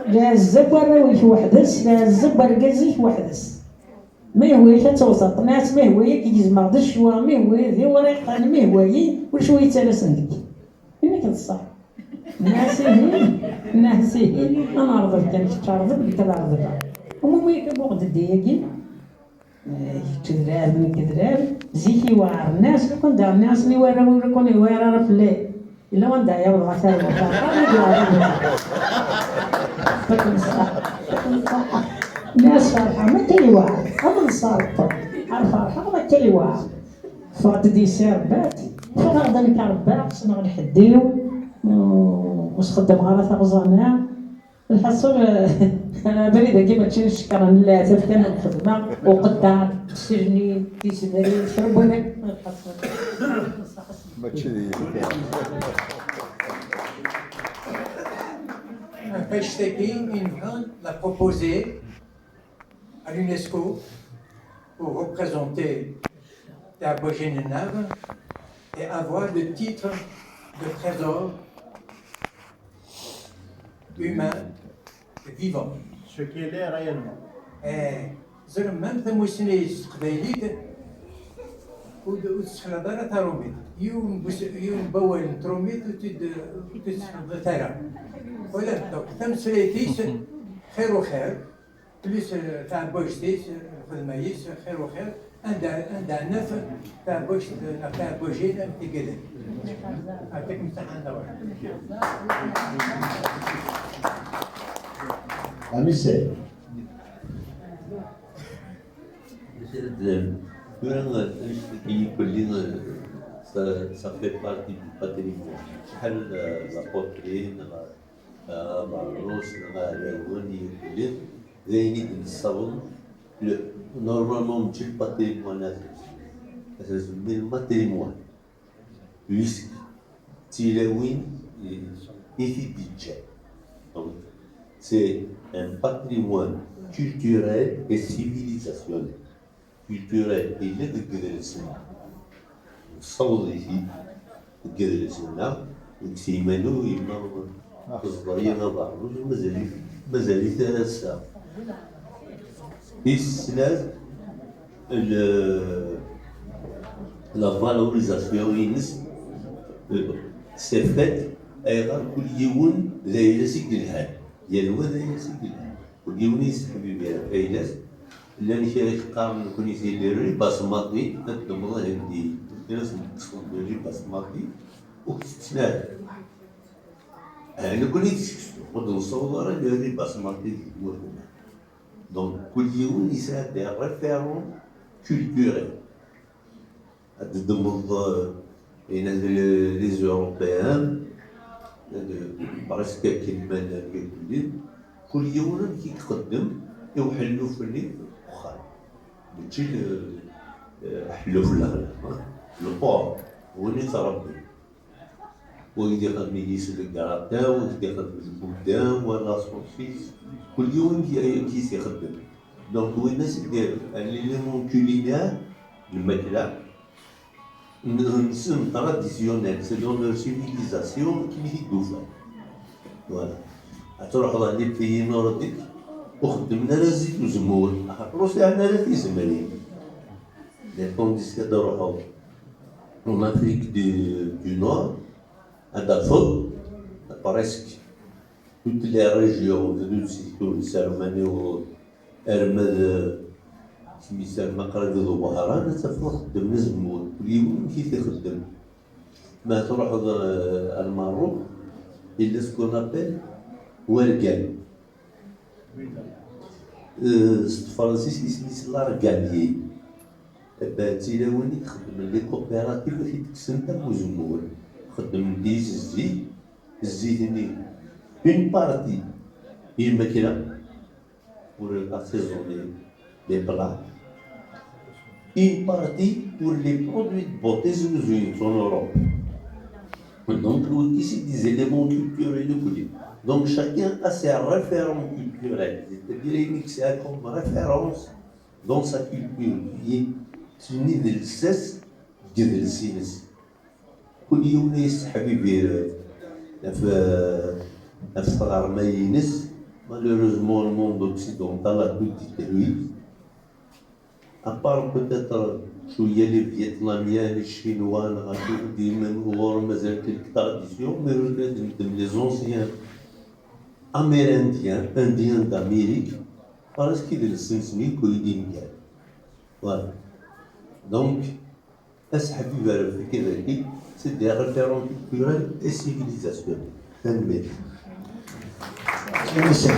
لا الزبر ويش وحدس لا الزبر ركزيش وحدس ما هويش توسط ناس ما هوية كيجي مغدش شوا ما هوية ذي وريق أنا ما هوية وشوية تلاسندك هنا كتصح ناسيه أنا أرضك كان تشارضك بكذا أرضك ومو يكبوغ دياجي كذراب من كذراب زيكي وعر الناس كون دار الناس اللي وراو يكون يوارا في الليل إلا وان دايا والغسال الناس فرحة ما تيوار أما نصارفة الفرحة ما تيوار فقد دي سيربات فغادا نكربا خصنا غنحديو واش خدام غلط غزانا الحصول بريدة كيما تشري شكرا لله تفكنا الخدمة وقدار سجني تيسبري شربوا لك Pêche-Tepi, l'a proposé à l'UNESCO pour représenter la Bogénénave et avoir le titre de trésor humain vivant. Ce qui est là réellement. زر même ثم سنيس قبيليد وتسخلدارة تروميت يوم بول تروميت وتسخلد ترى ولا دوك ثم سليتيس خير وخير بليس تاع بوشتيس خدمايس خير وخير عندها نف تاع بوش تاع بوجين تقدر عطيك امتحان دور Ami Sey. Ça fait partie du patrimoine. La poterie, la roche, la léonie, normalement, c'est le patrimoine. C'est le patrimoine. Puisque si les wins, il budget. Donc, c'est un patrimoine culturel et civilisationnel. Culturel, il est de Guédel-Sena. صوت فيه الجلسنا وكسيمانو يما الصغير بعض مازال 3 ساعات السلاز la valorisation ينس سي فات ايضا كل يوم ليله سجلها يلوى ليله سجلها كل يوم يسحب بها فايلات لا نشارك قام نكون يسير لي بصماتي تطلب هندي لازم تصدر لي بصماتي وتتنال انا كنت ونصور لي بصماتي دونك كل يوم يساعد ريفيرون كولتوريل تدمض لي زوروبيان براسك كلمة كل يوم كي تقدم يوحلو فني وخا ماشي حلو في الاخر البور هو اللي تربي ويدي خدمي يسلك كارتا ويدي خدمي قدام ولا صوصيس كل يوم كيس يخدم دونك هو الناس ديالو ليليمون كولينير الماكلة نسم تراديسيونيل سي دون لور سيفيليزاسيون كيما يدوفا فوالا تروح لهادي البيي نورديك وخدمنا لا زيت وزمور روسي عندنا لا في زمرين لي كونديسيا نروحو en Afrique du Nord, à Darfour, presque toutes les régions de Salomani ou Hermad, مثال مقرد البهران تفرق خدم الزمور كل يوم كيف يخدم ما تروح الماروك إلا سكون أبل ورقان فرنسيس اسمي لارقانيي باتي لوني خدم لي كوبيراتيف في ديك السنة وزمور خدم ديز الزيت هني اون بارتي هي الماكلة pour assaisonner les plats. Une partie pour les produits de beauté en Europe. Donc, ici, des éléments culturels. Donc, chacun a ses références culturelles. C'est-à-dire que c'est comme référence dans sa culture. Il est une idée de cesse de l'Sines. كل يوم يسحب يبير في الأرمينس. Malheureusement, le monde occidental a tout détruit. À part peut-être les Vietnamiens, les Chinois, les quelques traditions, mais les anciens Amérindiens, Indiens d'Amérique, parce qu'ils ont le sens de l'Indien. Voilà. Donc, c'est des références culturelles et civilisationnelles. مثلا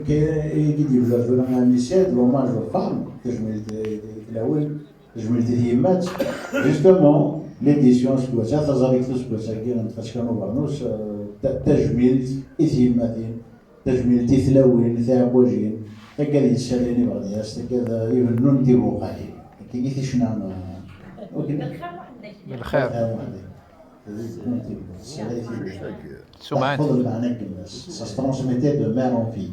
كيدير في النساء لوماج للفام تجميل الاول تجميل اليمات جوستومون ليديسيون سكوتا تزاريكتو سكوتا كاين تفاشكانو برنوس تجميل اثيماتين تجميل تيثلاوين ثابوجين هكا يتساليني بغدياس هكا يبنون ديرو قاعدين كي تيشنا بالخير Ça se transmettait de mère en fille.